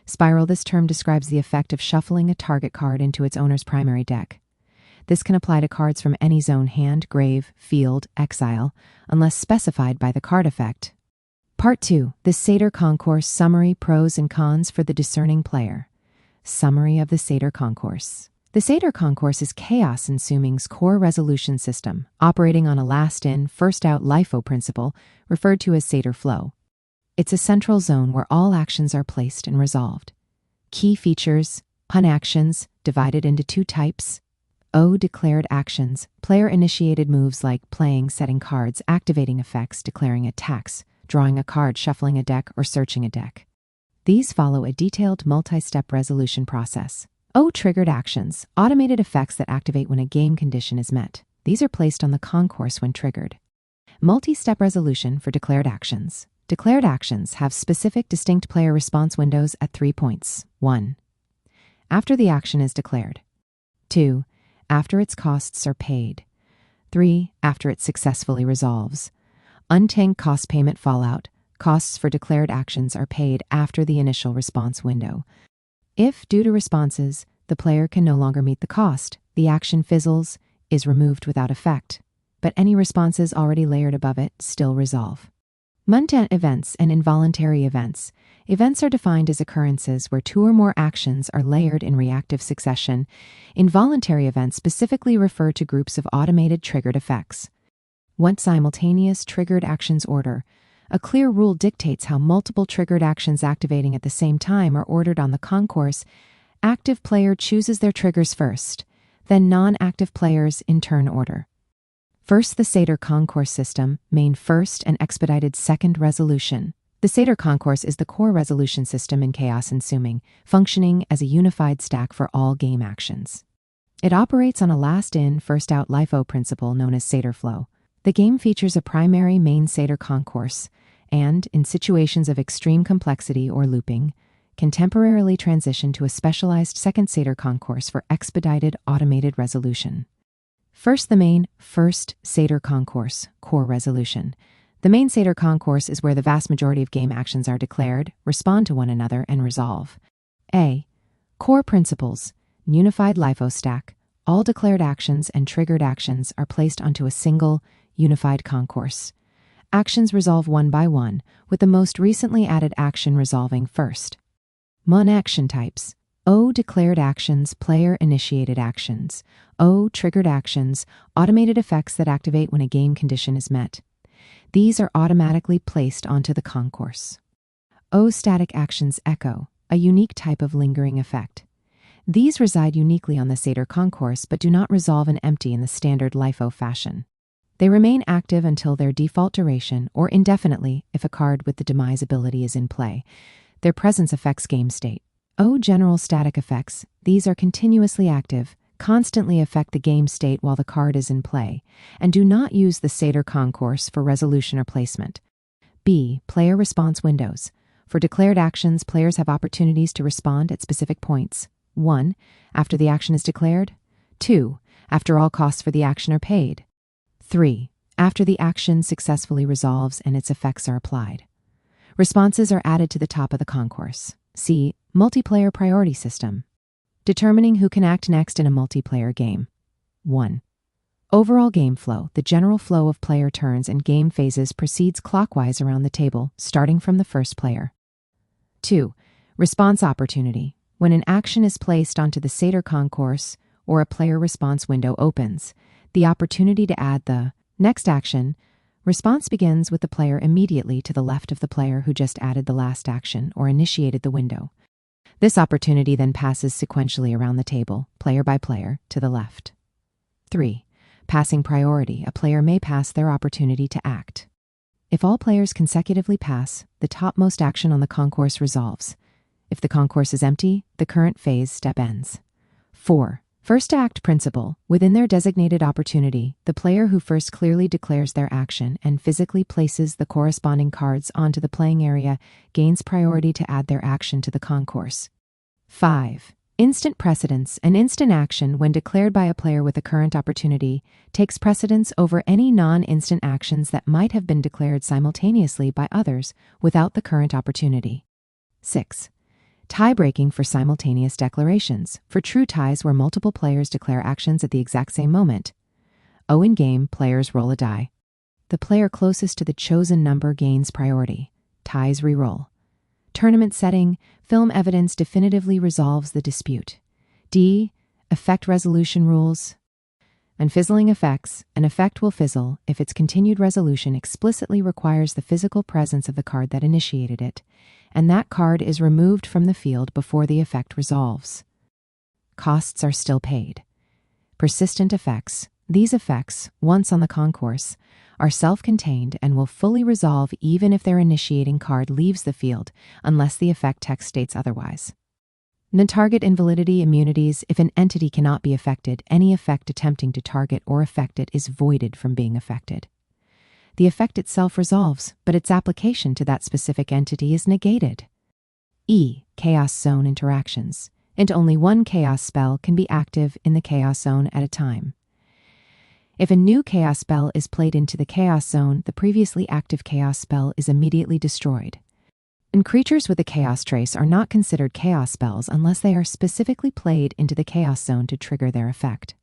Speaker 1: Spiral. This term describes the effect of shuffling a target card into its owner's primary deck. This can apply to cards from any zone: hand, grave, field, exile, unless specified by the card effect. Part 2. The Seder concourse summary, pros and cons for the discerning player. Summary of the Seder concourse. The Seder concourse is Chaos Ensuming's core resolution system, operating on a last-in, first-out LIFO principle, referred to as Seder flow. It's a central zone where all actions are placed and resolved. Key features: HUN actions, divided into two types. Declared actions, player-initiated moves like playing, setting cards, activating effects, declaring attacks, drawing a card, shuffling a deck, or searching a deck. These follow a detailed multi-step resolution process. Triggered actions, automated effects that activate when a game condition is met. These are placed on the concourse when triggered. Multi-step resolution for declared actions. Declared actions have specific distinct player response windows at 3 points. 1. After the action is declared. 2. After its costs are paid. 3. After it successfully resolves. Untanked cost payment fallout. Costs for declared actions are paid after the initial response window. If, due to responses, the player can no longer meet the cost, the action fizzles, is removed without effect, but any responses already layered above it still resolve. Mundane events and involuntary events. Events are defined as occurrences where two or more actions are layered in reactive succession. Involuntary events specifically refer to groups of automated triggered effects. One simultaneous triggered actions order. A clear rule dictates how multiple triggered actions activating at the same time are ordered on the concourse. Active player chooses their triggers first, then non-active players in turn order. First, the Seder concourse system, main first and expedited second resolution. The Seder concourse is the core resolution system in Chaos Ensuming, functioning as a unified stack for all game actions. It operates on a last-in, first-out LIFO principle known as Seder flow. The game features a primary main Seder concourse and, in situations of extreme complexity or looping, can temporarily transition to a specialized second Seder concourse for expedited automated resolution. First, the main first Seder concourse, core resolution. The main Seder concourse is where the vast majority of game actions are declared, respond to one another, and resolve. Core principles. Unified LIFO stack. All declared actions and triggered actions are placed onto a single, unified concourse. Actions resolve one by one, with the most recently added action resolving first. MON action types. O declared actions, player-initiated actions. O triggered actions, automated effects that activate when a game condition is met. These are automatically placed onto the concourse. O static actions echo, a unique type of lingering effect. These reside uniquely on the Satyr concourse but do not resolve and empty in the standard LIFO fashion. They remain active until their default duration or indefinitely if a card with the demise ability is in play. Their presence affects game state. O general static effects. These are continuously active, constantly affect the game state while the card is in play, and do not use the Satyr concourse for resolution or placement. B. Player response windows. For declared actions, players have opportunities to respond at specific points. 1. After the action is declared. 2. After all costs for the action are paid. 3. After the action successfully resolves and its effects are applied. Responses are added to the top of the concourse. C. Multiplayer priority system. Determining who can act next in a multiplayer game. 1. Overall game flow. The general flow of player turns and game phases proceeds clockwise around the table, starting from the first player. 2. Response opportunity. When an action is placed onto the Satyr concourse or a player response window opens, the opportunity to add the next action, response begins with the player immediately to the left of the player who just added the last action or initiated the window. This opportunity then passes sequentially around the table, player by player, to the left. 3. Passing priority. A player may pass their opportunity to act. If all players consecutively pass, the topmost action on the concourse resolves. If the concourse is empty, the current phase step ends. 4. First to act principle. Within their designated opportunity, the player who first clearly declares their action and physically places the corresponding cards onto the playing area gains priority to add their action to the concourse. 5. Instant precedence. An instant action, when declared by a player with a current opportunity, takes precedence over any non-instant actions that might have been declared simultaneously by others without the current opportunity. 6. Tie-breaking for simultaneous declarations. For true ties where multiple players declare actions at the exact same moment. O in game, players roll a die. The player closest to the chosen number gains priority. Ties re-roll. Tournament setting. Film evidence definitively resolves the dispute. D. Effect resolution rules. Unfizzling effects. An effect will fizzle if its continued resolution explicitly requires the physical presence of the card that initiated it, and that card is removed from the field before the effect resolves. Costs are still paid. Persistent effects. These effects, once on the concourse, are self-contained and will fully resolve even if their initiating card leaves the field, unless the effect text states otherwise. Non-target invalidity immunities. If an entity cannot be affected, any effect attempting to target or affect it is voided from being affected. The effect itself resolves, but its application to that specific entity is negated. E. Chaos Zone interactions. And only one chaos spell can be active in the Chaos Zone at a time. If a new chaos spell is played into the Chaos Zone, the previously active chaos spell is immediately destroyed. And creatures with a chaos trace are not considered chaos spells unless they are specifically played into the Chaos Zone to trigger their effect.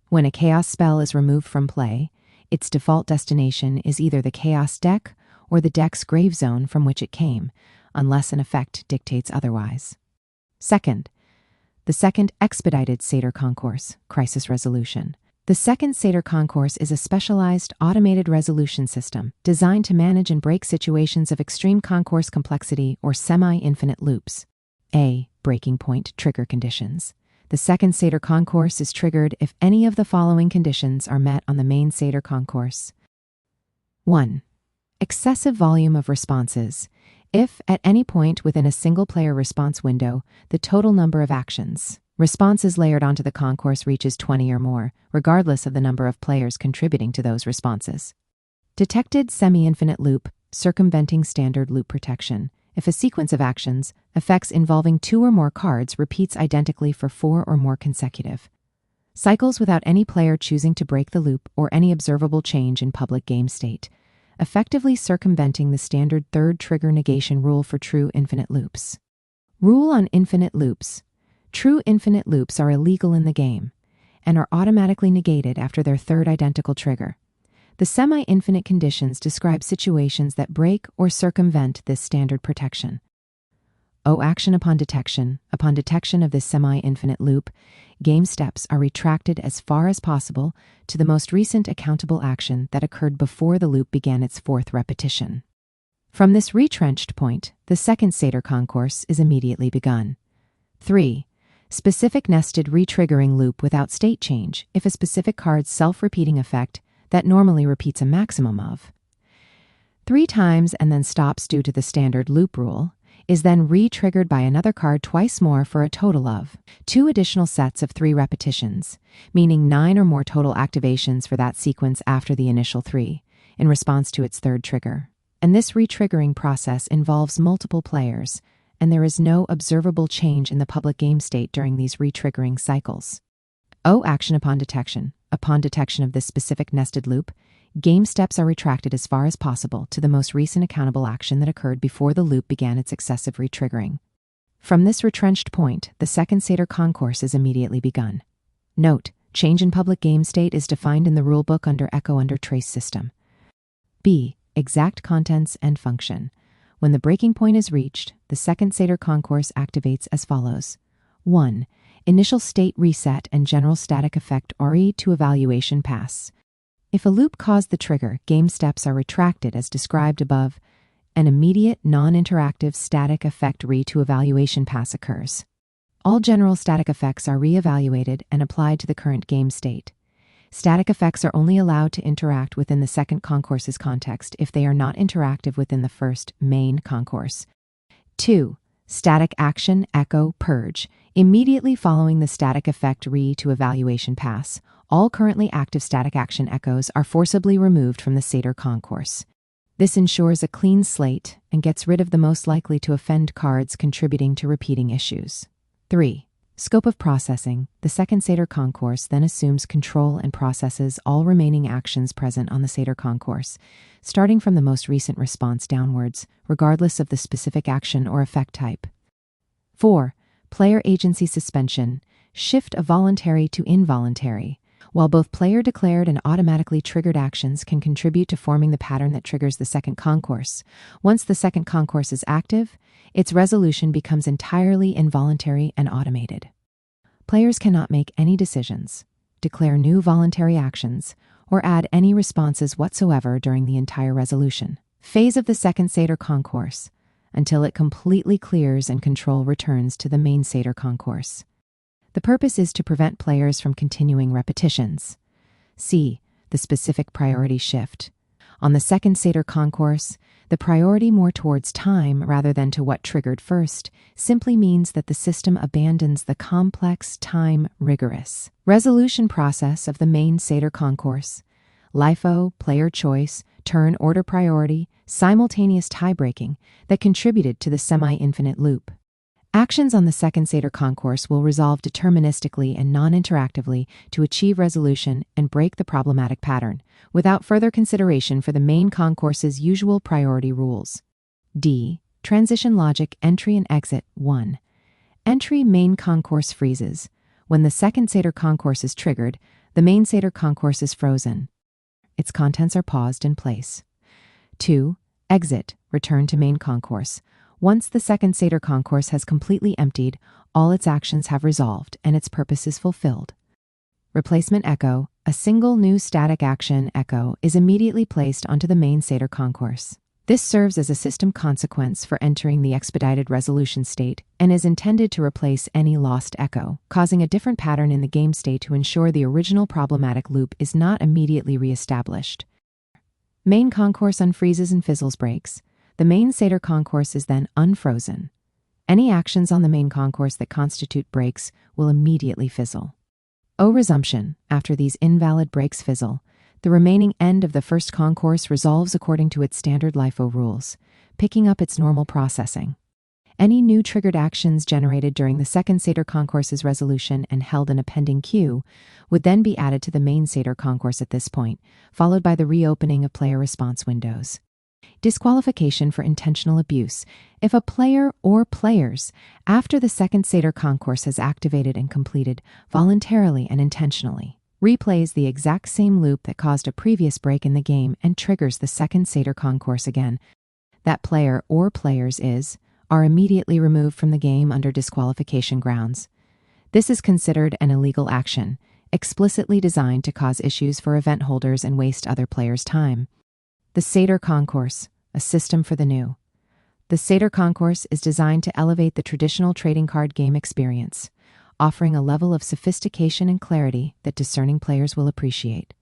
Speaker 1: When a chaos spell is removed from play, its default destination is either the chaos deck or the deck's grave zone from which it came, unless an effect dictates otherwise. Second, the second expedited Satyr concourse, crisis resolution. The second Satyr concourse is a specialized automated resolution system designed to manage and break situations of extreme concourse complexity or semi-infinite loops. A. Breaking point trigger conditions. The second Satyr concourse is triggered if any of the following conditions are met on the main Satyr concourse. 1. Excessive volume of responses. If, at any point within a single player response window, the total number of responses layered onto the concourse reaches 20 or more, regardless of the number of players contributing to those responses. Detected semi-infinite loop, circumventing standard loop protection. If a sequence of actions, effects involving 2 or more cards repeats identically for 4 or more consecutive cycles without any player choosing to break the loop or any observable change in public game state, effectively circumventing the standard third trigger negation rule for true infinite loops. Rule on infinite loops. True infinite loops are illegal in the game and are automatically negated after their third identical trigger. The semi-infinite conditions describe situations that break or circumvent this standard protection. Action upon detection. Upon detection of this semi-infinite loop, game steps are retracted as far as possible to the most recent accountable action that occurred before the loop began its fourth repetition. From this retrenched point, the second Sator concourse is immediately begun. 3. Specific nested retriggering loop without state change if a specific card's self-repeating effect that normally repeats a maximum of 3 times and then stops due to the standard loop rule, is then re-triggered by another card twice more for a total of 2 additional sets of 3 repetitions, meaning 9 or more total activations for that sequence after the initial 3, in response to its third trigger. And this re-triggering process involves multiple players, and there is no observable change in the public game state during these re-triggering cycles. Action upon detection. Upon detection of this specific nested loop, game steps are retracted as far as possible to the most recent accountable action that occurred before the loop began its excessive retriggering. From this retrenched point, the second Sator concourse is immediately begun. Note, change in public game state is defined in the rulebook under echo under trace system. B. Exact contents and function. When the breaking point is reached, the second Sator concourse activates as follows. 1. Initial state reset and general static effect RE to evaluation pass. If a loop caused the trigger, game steps are retracted as described above. An immediate, non-interactive static effect RE to evaluation pass occurs. All general static effects are re-evaluated and applied to the current game state. Static effects are only allowed to interact within the second concourse's context if they are not interactive within the first main concourse. 2. Static action echo purge. Immediately following the static effect RE to evaluation pass, all currently active static action echoes are forcibly removed from the Sator concourse. This ensures a clean slate and gets rid of the most likely to offend cards contributing to repeating issues. 3. Scope of processing. The second Sator concourse then assumes control and processes all remaining actions present on the Sator concourse, starting from the most recent response downwards, regardless of the specific action or effect type. 4. Player agency suspension. Shift of voluntary to involuntary. While both player-declared and automatically triggered actions can contribute to forming the pattern that triggers the second concourse, once the second concourse is active, its resolution becomes entirely involuntary and automated. Players cannot make any decisions, declare new voluntary actions, or add any responses whatsoever during the entire resolution phase of the second Sator concourse until it completely clears and control returns to the main Sator concourse. The purpose is to prevent players from continuing repetitions. C. The specific priority shift. On the second Sator concourse, the priority more towards time rather than to what triggered first simply means that the system abandons the complex, time-rigorous resolution process of the main Sator concourse. LIFO, player choice, turn order priority, simultaneous tie-breaking that contributed to the semi-infinite loop. Actions on the second Sator concourse will resolve deterministically and non-interactively to achieve resolution and break the problematic pattern, without further consideration for the main concourse's usual priority rules. D. Transition logic entry and exit. 1. Entry main concourse freezes. When the second Sator concourse is triggered, the main Sator concourse is frozen. Its contents are paused in place. 2. Exit. Return to main concourse. Once the second Sator concourse has completely emptied, all its actions have resolved and its purpose is fulfilled. Replacement echo. A single new static action echo is immediately placed onto the main Sator concourse. This serves as a system consequence for entering the expedited resolution state and is intended to replace any lost echo, causing a different pattern in the game state to ensure the original problematic loop is not immediately reestablished. Main concourse unfreezes and fizzles breaks. The main Sator concourse is then unfrozen. Any actions on the main concourse that constitute breaks will immediately fizzle. Resumption. After these invalid breaks fizzle, the remaining end of the first concourse resolves according to its standard LIFO rules, picking up its normal processing. Any new triggered actions generated during the second Sator concourse's resolution and held in a pending queue would then be added to the main Sator concourse at this point, followed by the reopening of player response windows. Disqualification for intentional abuse. If a player or players, after the second satyr concourse has activated and completed, voluntarily and intentionally, replays the exact same loop that caused a previous break in the game and triggers the second satyr concourse again, that player or players are immediately removed from the game under disqualification grounds. This is considered an illegal action, explicitly designed to cause issues for event holders and waste other players' time. The Satyr Concourse, a system for the new. The Satyr Concourse is designed to elevate the traditional trading card game experience, offering a level of sophistication and clarity that discerning players will appreciate.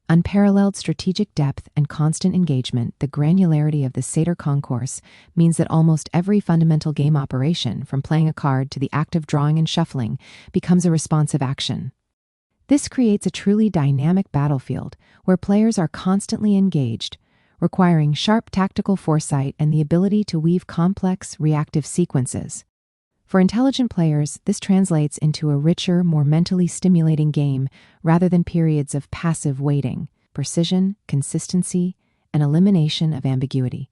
Speaker 1: Unparalleled strategic depth and constant engagement, the granularity of the Satyr Concourse means that almost every fundamental game operation, from playing a card to the act of drawing and shuffling, becomes a responsive action. This creates a truly dynamic battlefield where players are constantly engaged, requiring sharp tactical foresight and the ability to weave complex, reactive sequences. For intelligent players, this translates into a richer, more mentally stimulating game rather than periods of passive waiting, precision, consistency, and elimination of ambiguity.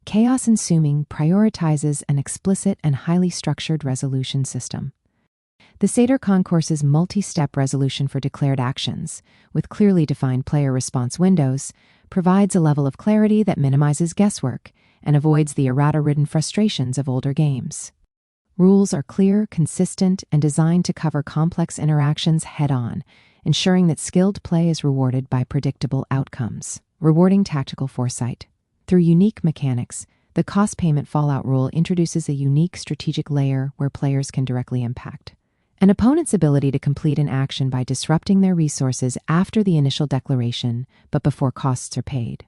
Speaker 1: Chaos Ensuming prioritizes an explicit and highly structured resolution system. The Satyr Concourse's multi-step resolution for declared actions, with clearly defined player response windows, provides a level of clarity that minimizes guesswork and avoids the errata-ridden frustrations of older games. Rules are clear, consistent, and designed to cover complex interactions head-on, ensuring that skilled play is rewarded by predictable outcomes. Rewarding tactical foresight. Through unique mechanics, the cost payment fallout rule introduces a unique strategic layer where players can directly impact an opponent's ability to complete an action by disrupting their resources after the initial declaration, but before costs are paid.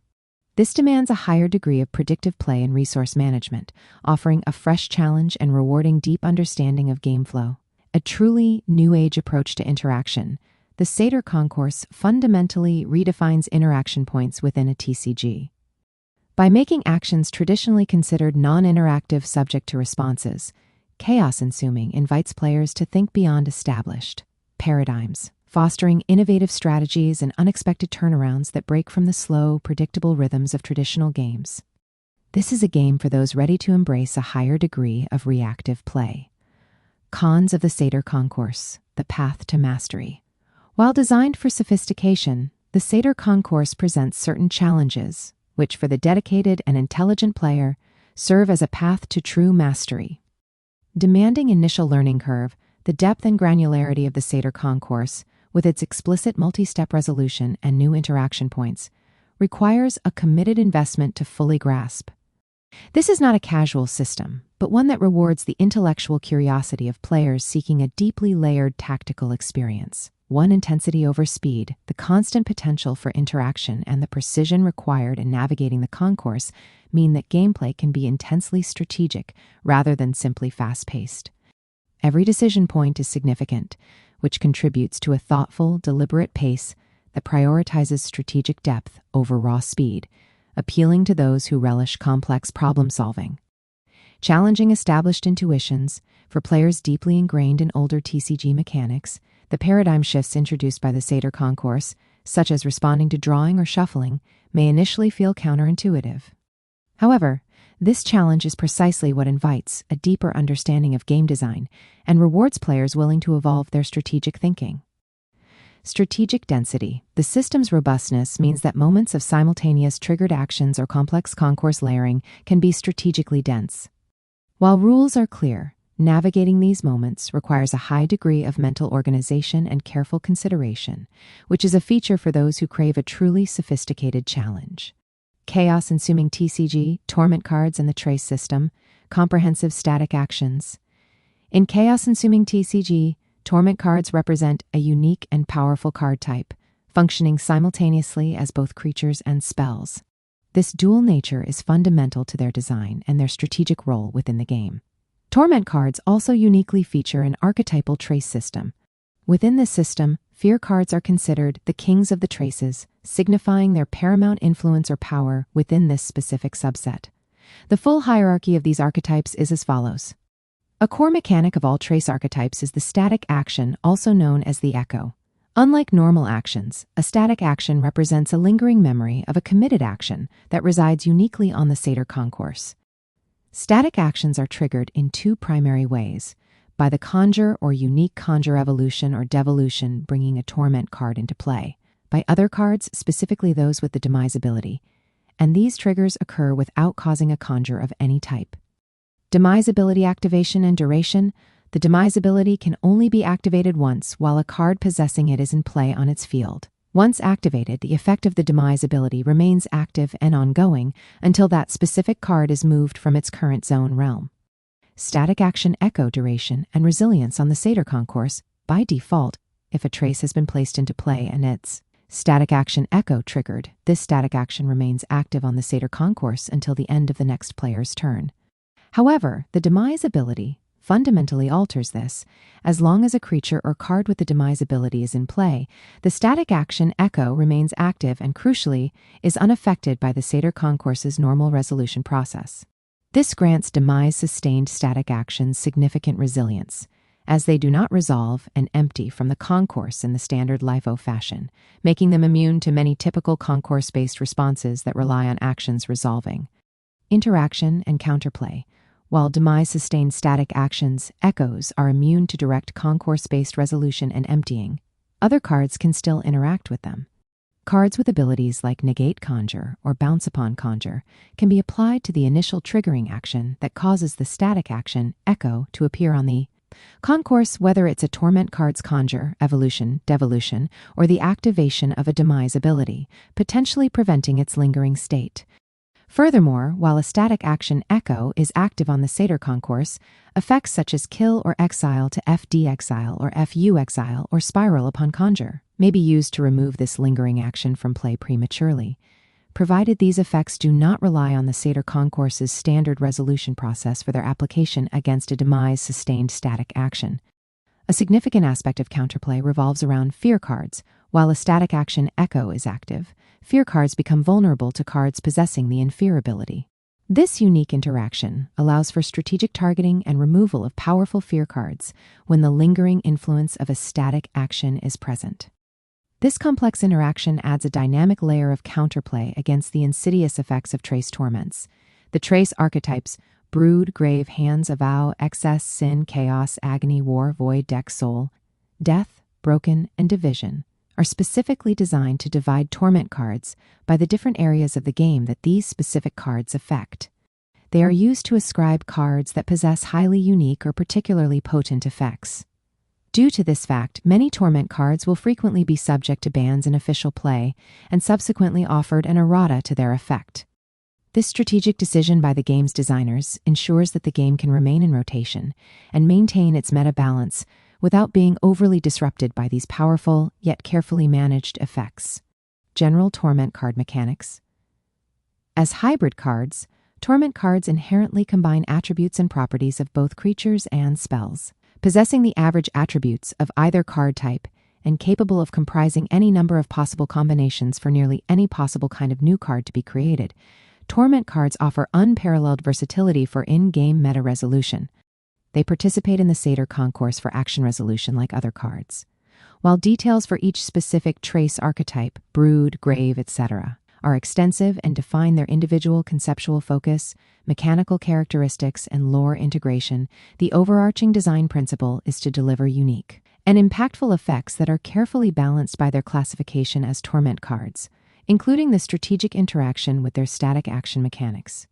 Speaker 1: This demands a higher degree of predictive play and resource management, offering a fresh challenge and rewarding deep understanding of game flow. A truly new age approach to interaction, the Satyr Concourse fundamentally redefines interaction points within a TCG. By making actions traditionally considered non-interactive subject to responses, Chaos Ensuming invites players to think beyond established paradigms, fostering innovative strategies and unexpected turnarounds that break from the slow, predictable rhythms of traditional games. This is a game for those ready to embrace a higher degree of reactive play. Cons of the Satyr Concourse, the path to mastery. While designed for sophistication, the Satyr Concourse presents certain challenges, which for the dedicated and intelligent player serve as a path to true mastery. Demanding initial learning curve, the depth and granularity of the Satyr Concourse, with its explicit multi-step resolution and new interaction points, requires a committed investment to fully grasp. This is not a casual system, but one that rewards the intellectual curiosity of players seeking a deeply layered tactical experience. Intensity over speed, the constant potential for interaction and the precision required in navigating the concourse mean that gameplay can be intensely strategic rather than simply fast-paced. Every decision point is significant, which contributes to a thoughtful, deliberate pace that prioritizes strategic depth over raw speed, appealing to those who relish complex problem-solving. Challenging established intuitions, for players deeply ingrained in older TCG mechanics, the paradigm shifts introduced by the Satyr Concourse, such as responding to drawing or shuffling, may initially feel counterintuitive. However, this challenge is precisely what invites a deeper understanding of game design and rewards players willing to evolve their strategic thinking. Strategic density. The system's robustness means that moments of simultaneous triggered actions or complex concourse layering can be strategically dense. While rules are clear, navigating these moments requires a high degree of mental organization and careful consideration, which is a feature for those who crave a truly sophisticated challenge. Chaos Ensuming TCG, Torment cards and the Trace system, comprehensive static actions. In Chaos Ensuming TCG, Torment cards represent a unique and powerful card type, functioning simultaneously as both creatures and spells. This dual nature is fundamental to their design and their strategic role within the game. Torment cards also uniquely feature an archetypal trace system. Within this system, fear cards are considered the kings of the traces, signifying their paramount influence or power within this specific subset. The full hierarchy of these archetypes is as follows. A core mechanic of all trace archetypes is the static action, also known as the echo. Unlike normal actions, a static action represents a lingering memory of a committed action that resides uniquely on the Satyr concourse. Static actions are triggered in two primary ways: by the conjure or unique conjure evolution or devolution, bringing a torment card into play, by other cards, specifically those with the demise ability, and these triggers occur without causing a conjure of any type. Demise ability activation and duration. The demise ability can only be activated once while a card possessing it is in play on its field. Once activated, the effect of the demise ability remains active and ongoing until that specific card is moved from its current zone realm. Static action echo duration and resilience on the Satyr concourse. By default, if a trace has been placed into play and its static action echo triggered, this static action remains active on the Satyr concourse until the end of the next player's turn. However, the demise ability fundamentally alters this. As long as a creature or card with the demise ability is in play, the static action echo remains active and, crucially, is unaffected by the Satyr concourse's normal resolution process. This grants demise-sustained static actions significant resilience, as they do not resolve and empty from the concourse in the standard LIFO fashion, making them immune to many typical concourse-based responses that rely on actions resolving. Interaction and counterplay. While demise-sustained static actions, echoes, are immune to direct concourse-based resolution and emptying, other cards can still interact with them. Cards with abilities like Negate Conjure or Bounce Upon Conjure can be applied to the initial triggering action that causes the static action, echo, to appear on the concourse, whether it's a Torment card's Conjure, Evolution, Devolution, or the activation of a demise ability, potentially preventing its lingering state. Furthermore, while a static action echo is active on the Satyr concourse, effects such as kill or exile to FD exile or FU exile or spiral upon conjure may be used to remove this lingering action from play prematurely, provided these effects do not rely on the Satyr concourse's standard resolution process for their application against a demise-sustained static action. A significant aspect of counterplay revolves around fear cards. While a static action echo is active, fear cards become vulnerable to cards possessing the infear ability. This unique interaction allows for strategic targeting and removal of powerful fear cards when the lingering influence of a static action is present. This complex interaction adds a dynamic layer of counterplay against the insidious effects of trace torments. The trace archetypes brood, grave, hands, avow, excess, sin, chaos, agony, war, void, deck, soul, death, broken, and division are specifically designed to divide torment cards by the different areas of the game that these specific cards affect. They are used to ascribe cards that possess highly unique or particularly potent effects. Due to this fact, many torment cards will frequently be subject to bans in official play and subsequently offered an errata to their effect. This strategic decision by the game's designers ensures that the game can remain in rotation and maintain its meta balance without being overly disrupted by these powerful, yet carefully managed effects. General torment card mechanics. As hybrid cards, torment cards inherently combine attributes and properties of both creatures and spells. Possessing the average attributes of either card type and capable of comprising any number of possible combinations for nearly any possible kind of new card to be created, torment cards offer unparalleled versatility for in-game meta resolution. They participate in the Satyr concourse for action resolution like other cards, while details for each specific trace archetype, brood, grave, etc., are extensive and define their individual conceptual focus, mechanical characteristics, and lore integration. The overarching design principle is to deliver unique and impactful effects that are carefully balanced by their classification as torment cards, including the strategic interaction with their static action mechanics.